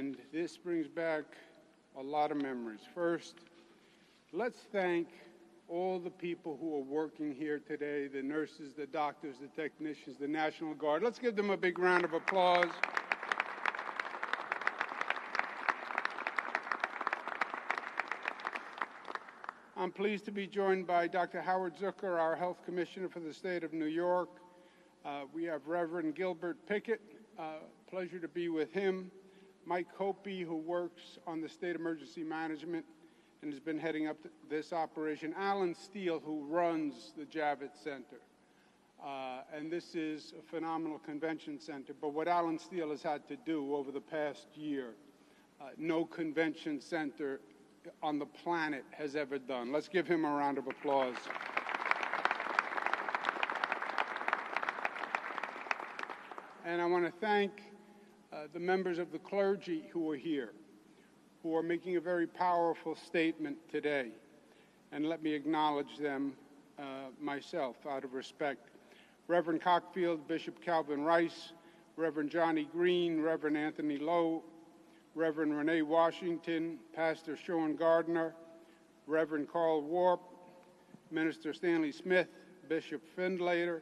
and this brings back a lot of memories. First, let's thank all the people who are working here today, the nurses, the doctors, the technicians, the National Guard. Let's give them a big round of applause. I'm pleased to be joined by Dr. Howard Zucker, our Health Commissioner for the state of New York. We have Reverend Gilbert Pickett. Pleasure to be with him. Mike Hopi, who works on the state emergency management and has been heading up this operation. Alan Steele, who runs the Javits Center. And this is a phenomenal convention center. But what Alan Steele has had to do over the past year, no convention center on the planet has ever done. Let's give him a round of applause. And I want to thank the members of the clergy who are here, who are making a very powerful statement today. And let me acknowledge them myself out of respect. Reverend Cockfield, Bishop Calvin Rice, Reverend Johnny Green, Reverend Anthony Lowe, Reverend Renee Washington, Pastor Sean Gardner, Reverend Carl Warp, Minister Stanley Smith, Bishop Findlater,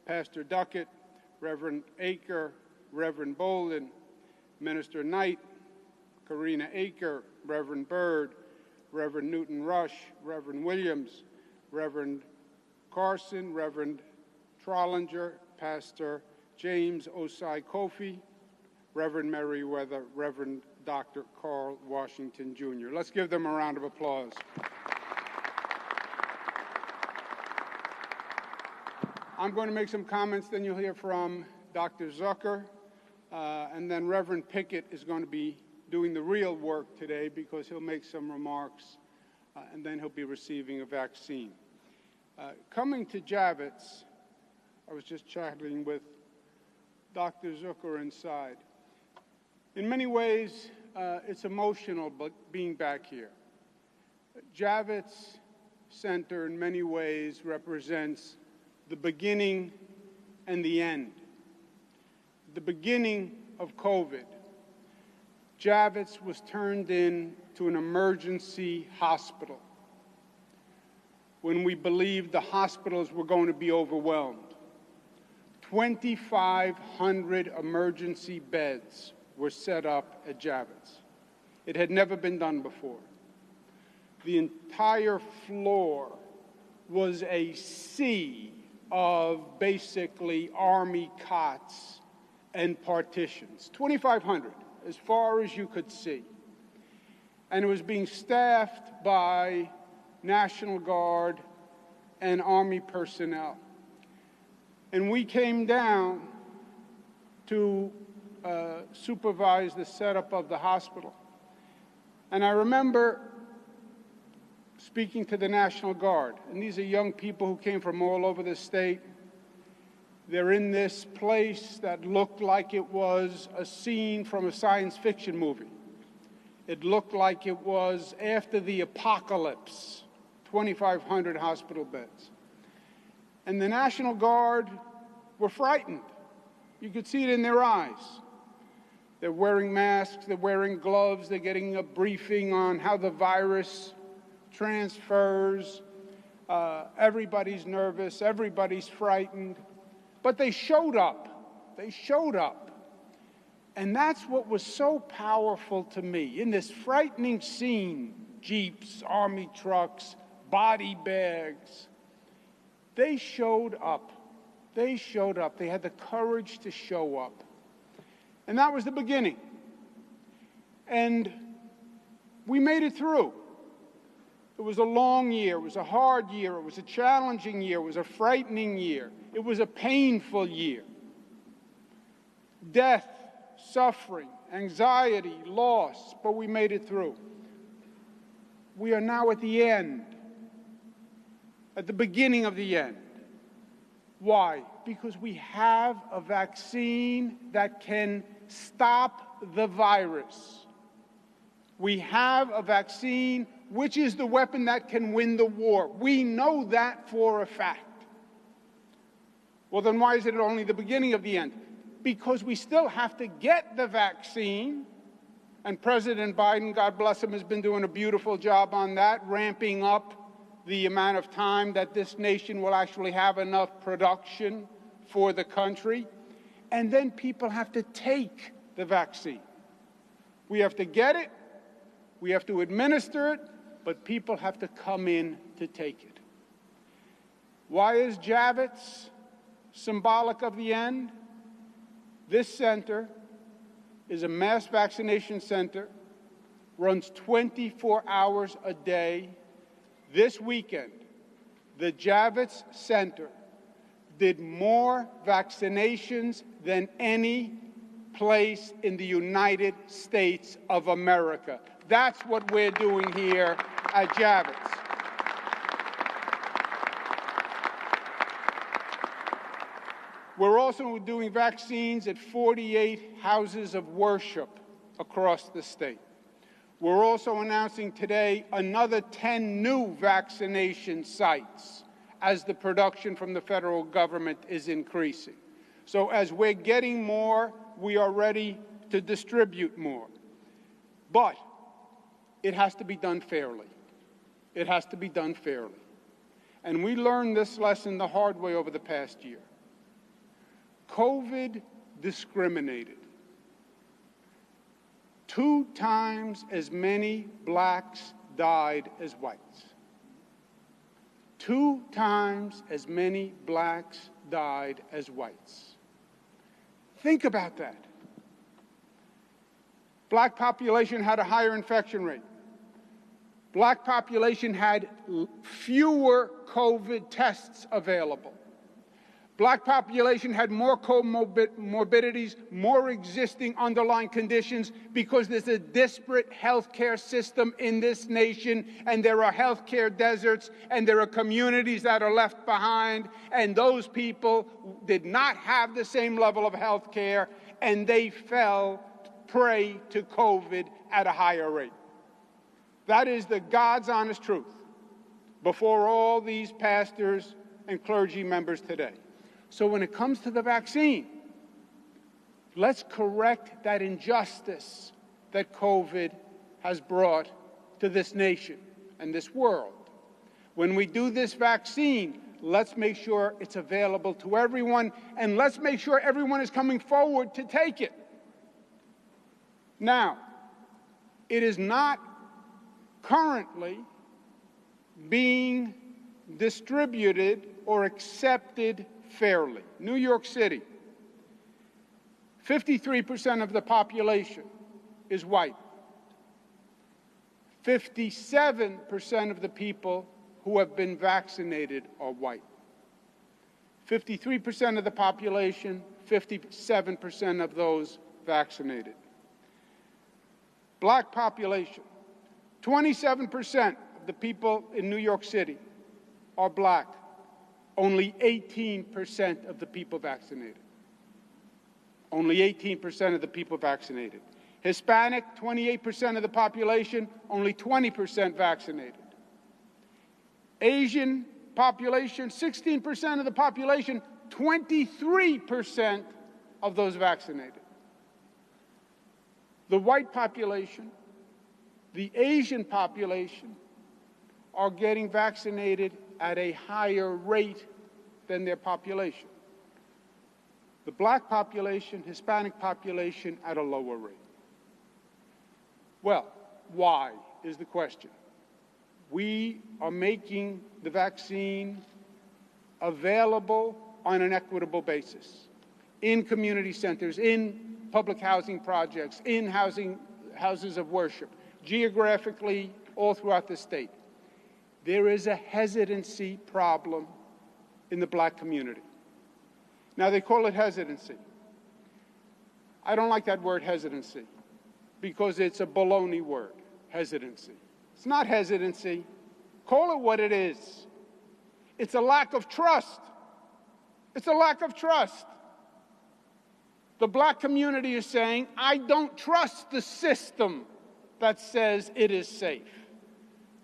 Pastor Duckett, Reverend Aker, Reverend Bolden, Minister Knight, Karina Aker, Reverend Byrd, Reverend Newton Rush, Reverend Williams, Reverend Carson, Reverend Trollinger, Pastor James Osai Kofi, Reverend Merriweather, Reverend Dr. Carl Washington, Jr. Let's give them a round of applause. I'm going to make some comments, then you'll hear from Dr. Zucker, and then Reverend Pickett is going to be doing the real work today because he'll make some remarks, and then he'll be receiving a vaccine. Coming to Javits, I was just chatting with Dr. Zucker inside. In many ways, it's emotional being back here. Javits Center, in many ways, represents the beginning and the end. The beginning of COVID. Javits was turned into an emergency hospital when we believed the hospitals were going to be overwhelmed. 2,500 emergency beds were set up at Javits. It had never been done before. The entire floor was a sea of basically Army cots and partitions. 2,500, as far as you could see. And it was being staffed by National Guard and Army personnel. And we came down to supervise the setup of the hospital. And I remember speaking to the National Guard, and these are young people who came from all over the state. They're in this place that looked like it was a scene from a science fiction movie. It looked like it was after the apocalypse, 2,500 hospital beds. And the National Guard were frightened. You could see it in their eyes. They're wearing masks, they're wearing gloves, they're getting a briefing on how the virus transfers. Everybody's nervous, everybody's frightened. But they showed up. They showed up. And that's what was so powerful to me. In this frightening scene, Jeeps, Army trucks, body bags, they showed up. They showed up. They had the courage to show up. And that was the beginning. And we made it through. It was a long year. It was a hard year. It was a challenging year. It was a frightening year. It was a painful year. Death, suffering, anxiety, loss, but we made it through. We are now at the end, at the beginning of the end. Why? Because we have a vaccine that can stop the virus. We have a vaccine which is the weapon that can win the war. We know that for a fact. Well, then why is it only the beginning of the end? Because we still have to get the vaccine, And President Biden, God bless him, has been doing a beautiful job on that, ramping up the amount of time that this nation will actually have enough production for the country. And then people have to take the vaccine. We have to get it, we have to administer it, but people have to come in to take it. Why is Javits symbolic of the end? This center is a mass vaccination center, runs 24 hours a day. This weekend, the Javits Center did more vaccinations than any place in the United States of America. That's what we're doing here at Javits. We're also doing vaccines at 48 houses of worship across the state. We're also announcing today another 10 new vaccination sites as the production from the federal government is increasing. So as we're getting more, we are ready to distribute more. But it has to be done fairly. It has to be done fairly. And we learned this lesson the hard way over the past year. COVID discriminated. 2 times as many blacks died as whites. 2 times as many blacks died as whites. Think about that. Black population had a higher infection rate. Black population had fewer COVID tests available. Black population had more comorbidities, more existing underlying conditions because there's a disparate healthcare system in this nation, and there are healthcare deserts, and there are communities that are left behind, and those people did not have the same level of healthcare, and they fell prey to COVID at a higher rate. That is the God's honest truth before all these pastors and clergy members today. So when it comes to the vaccine, let's correct that injustice that COVID has brought to this nation and this world. When we do this vaccine, let's make sure it's available to everyone, and let's make sure everyone is coming forward to take it. Now, it is not currently being distributed or accepted fairly. New York City, 53% of the population is white. 57% of the people who have been vaccinated are white. 53% of the population, 57% of those vaccinated. Black population, 27% of the people in New York City are black. Only 18% of the people vaccinated. Only 18% of the people vaccinated. Hispanic, 28% of the population, only 20% vaccinated. Asian population, 16% of the population, 23% of those vaccinated. The white population, the Asian population are getting vaccinated at a higher rate than their population. The black population, Hispanic population at a lower rate. Well, why is the question? We are making the vaccine available on an equitable basis in community centers, in public housing projects, in houses of worship, geographically all throughout the state. There is a hesitancy problem in the black community. Now, they call it hesitancy. I don't like that word hesitancy because it's a baloney word, hesitancy. It's not hesitancy. Call it what it is. It's a lack of trust. It's a lack of trust. The black community is saying, I don't trust the system that says it is safe.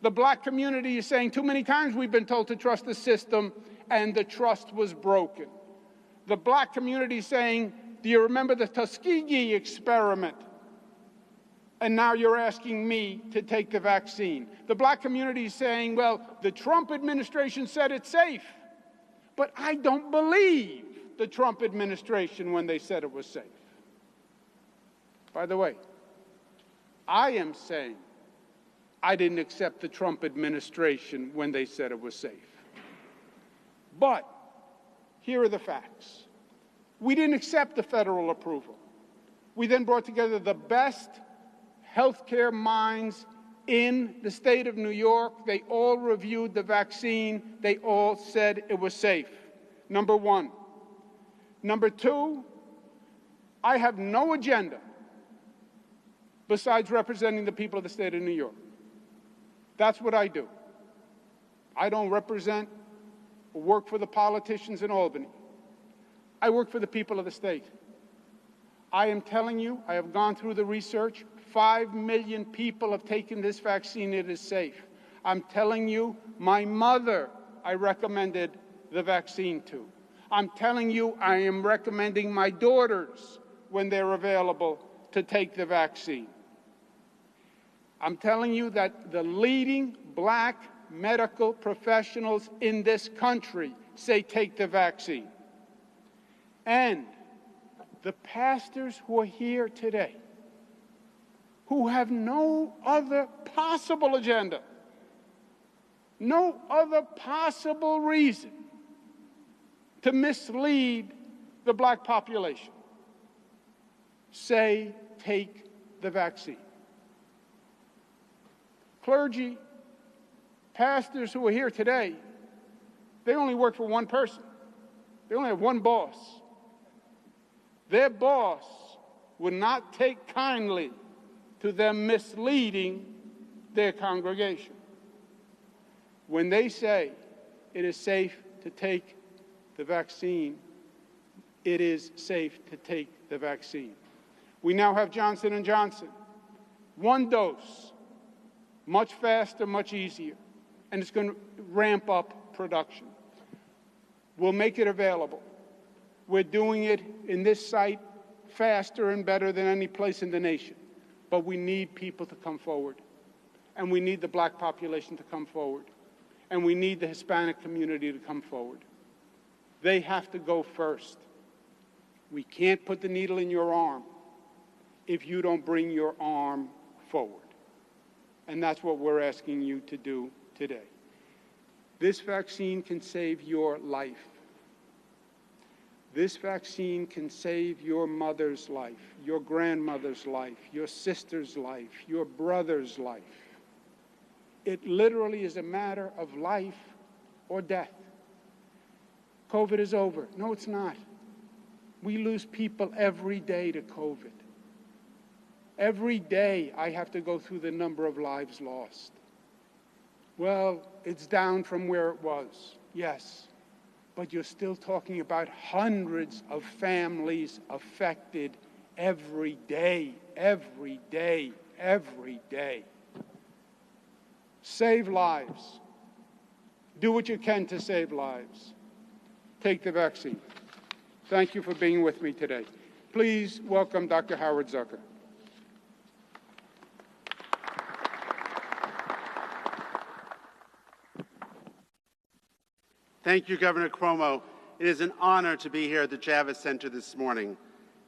The black community is saying, too many times we've been told to trust the system, and the trust was broken. The black community is saying, do you remember the Tuskegee experiment? And now you're asking me to take the vaccine. The black community is saying, well, the Trump administration said it's safe. But I don't believe the Trump administration when they said it was safe. By the way, I am saying I didn't accept the Trump administration when they said it was safe. But here are the facts. We didn't accept the federal approval. We then brought together the best healthcare minds in the state of New York. They all reviewed the vaccine. They all said it was safe. Number one. Number two, I have no agenda besides representing the people of the state of New York. That's what I do. I don't represent or work for the politicians in Albany. I work for the people of the state. I am telling you, I have gone through the research. 5 million people have taken this vaccine. It is safe. I'm telling you, my mother, I recommended the vaccine to. I'm telling you, I am recommending my daughters, when they're available, to take the vaccine. I'm telling you that the leading black medical professionals in this country say take the vaccine. And the pastors who are here today, who have no other possible agenda, no other possible reason to mislead the black population, say take the vaccine. Clergy, pastors who are here today, they only work for one person. They only have one boss. Their boss would not take kindly to them misleading their congregation. When they say it is safe to take the vaccine, it is safe to take the vaccine. We now have Johnson & Johnson. One dose, much faster, much easier, and it's going to ramp up production. We'll make it available. We're doing it in this site faster and better than any place in the nation. But we need people to come forward. And we need the black population to come forward. And we need the Hispanic community to come forward. They have to go first. We can't put the needle in your arm if you don't bring your arm forward. And that's what we're asking you to do today. This vaccine can save your life. This vaccine can save your mother's life, your grandmother's life, your sister's life, your brother's life. It literally is a matter of life or death. COVID is over. No, it's not. We lose people every day to COVID. Every day I have to go through the number of lives lost. Well, it's down from where it was, yes. But you're still talking about hundreds of families affected every day, every day, every day. Save lives. Do what you can to save lives. Take the vaccine. Thank you for being with me today. Please welcome Dr. Howard Zucker. Thank you, Governor Cuomo. It is an honor to be here at the Javits Center this morning.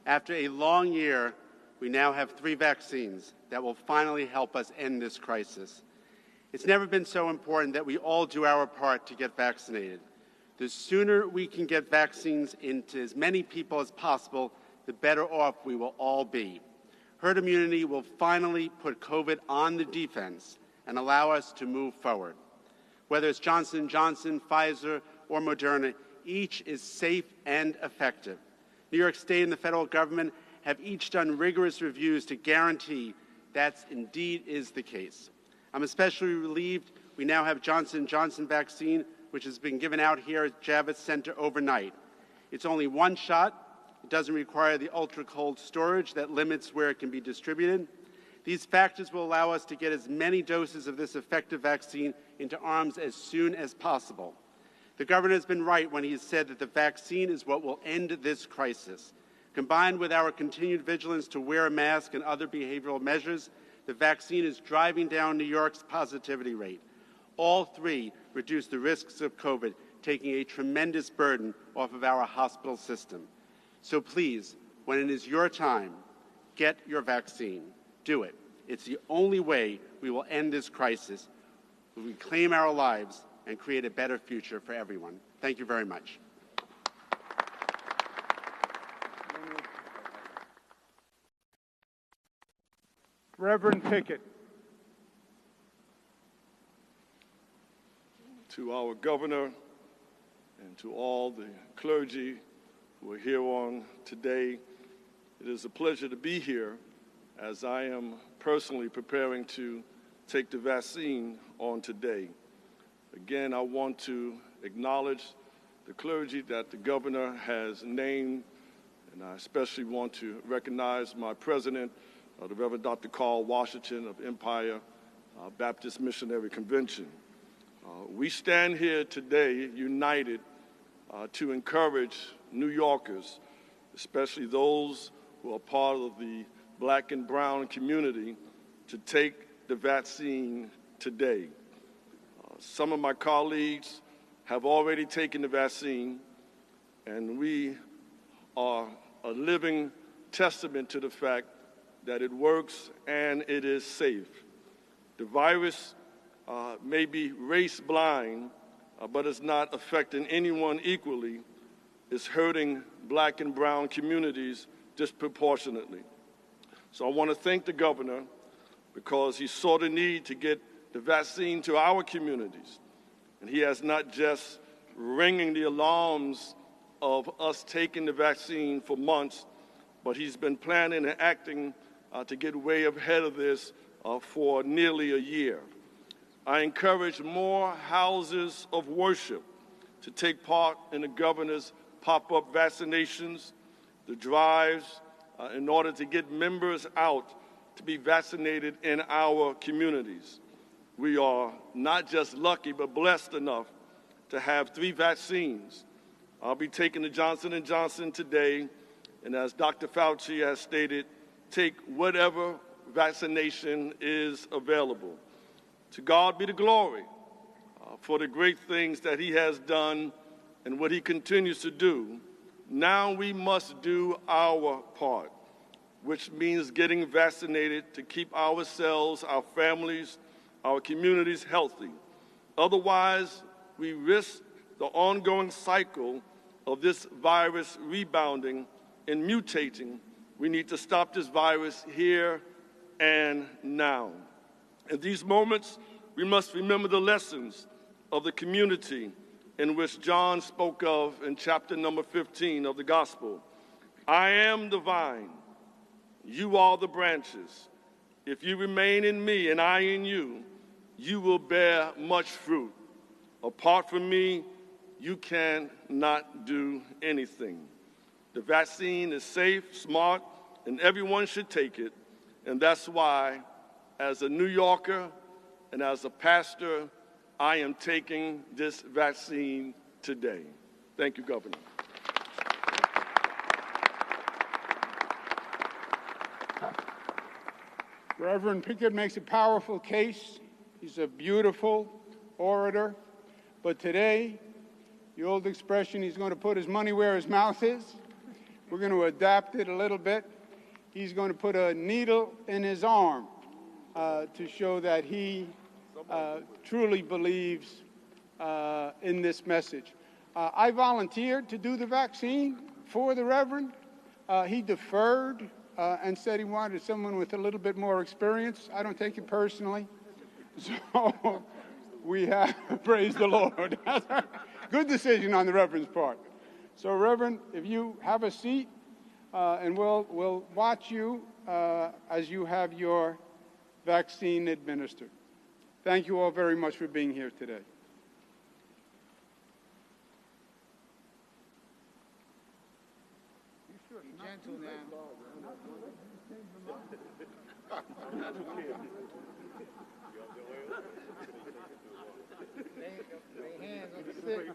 After a long year, we now have 3 vaccines that will finally help us end this crisis. It's never been so important that we all do our part to get vaccinated. The sooner we can get vaccines into as many people as possible, the better off we will all be. Herd immunity will finally put COVID on the defense and allow us to move forward. Whether it's Johnson & Johnson, Pfizer, or Moderna, each is safe and effective. New York State and the federal government have each done rigorous reviews to guarantee that indeed is the case. I'm especially relieved we now have Johnson & Johnson vaccine, which has been given out here at Javits Center overnight. It's only one shot. It doesn't require the ultra-cold storage that limits where it can be distributed. These factors will allow us to get as many doses of this effective vaccine into arms as soon as possible. The governor has been right when he has said that the vaccine is what will end this crisis. Combined with our continued vigilance to wear a mask and other behavioral measures, the vaccine is driving down New York's positivity rate. All three reduce the risks of COVID, taking a tremendous burden off of our hospital system. So please, when it is your time, get your vaccine. Do it. It's the only way we will end this crisis, reclaim our lives, and create a better future for everyone. Thank you very much. Reverend Pickett. To our governor and to all the clergy who are here on today, it is a pleasure to be here as I am personally preparing to take the vaccine on today. Again, I want to acknowledge the clergy that the governor has named, and I especially want to recognize my president, the Reverend Dr. Carl Washington of Empire Baptist Missionary Convention. We stand here today united to encourage New Yorkers, especially those who are part of the Black and brown community, to take the vaccine today. Some of my colleagues have already taken the vaccine, and we are a living testament to the fact that it works and it is safe. The virus may be race blind, but it's not affecting anyone equally. It's hurting Black and brown communities disproportionately. So I want to thank the governor because he saw the need to get the vaccine to our communities. And he has not just ringing the alarms of us taking the vaccine for months, but he's been planning and acting to get way ahead of this for nearly a year. I encourage more houses of worship to take part in the governor's pop-up vaccinations, the drives, in order to get members out to be vaccinated in our communities. We are not just lucky, but blessed enough to have 3 vaccines. I'll be taking the Johnson & Johnson today, and as Dr. Fauci has stated, take whatever vaccination is available. To God be the glory for the great things that he has done and what he continues to do. Now we must do our part, which means getting vaccinated to keep ourselves, our families, our communities healthy. Otherwise, we risk the ongoing cycle of this virus rebounding and mutating. We need to stop this virus here and now. In these moments, we must remember the lessons of the community in which John spoke of in chapter number 15 of the gospel. I am the vine, you are the branches. If you remain in me and I in you, you will bear much fruit. Apart from me, you cannot do anything. The vaccine is safe, smart, and everyone should take it. And that's why, as a New Yorker and as a pastor, I am taking this vaccine today. Thank you, Governor. Reverend Pickett makes a powerful case. He's a beautiful orator. But today, the old expression, he's going to put his money where his mouth is. We're going to adapt it a little bit. He's going to put a needle in his arm to show that he truly believes in this message. I volunteered to do the vaccine for the Reverend. He deferred and said he wanted someone with a little bit more experience. I don't take it personally. So we have, praise the Lord. Good decision on the Reverend's part. So Reverend, if you have a seat, and we'll watch you as you have your vaccine administered. Thank you all very much for being here today. Be gentle now. Lay hands on the sick.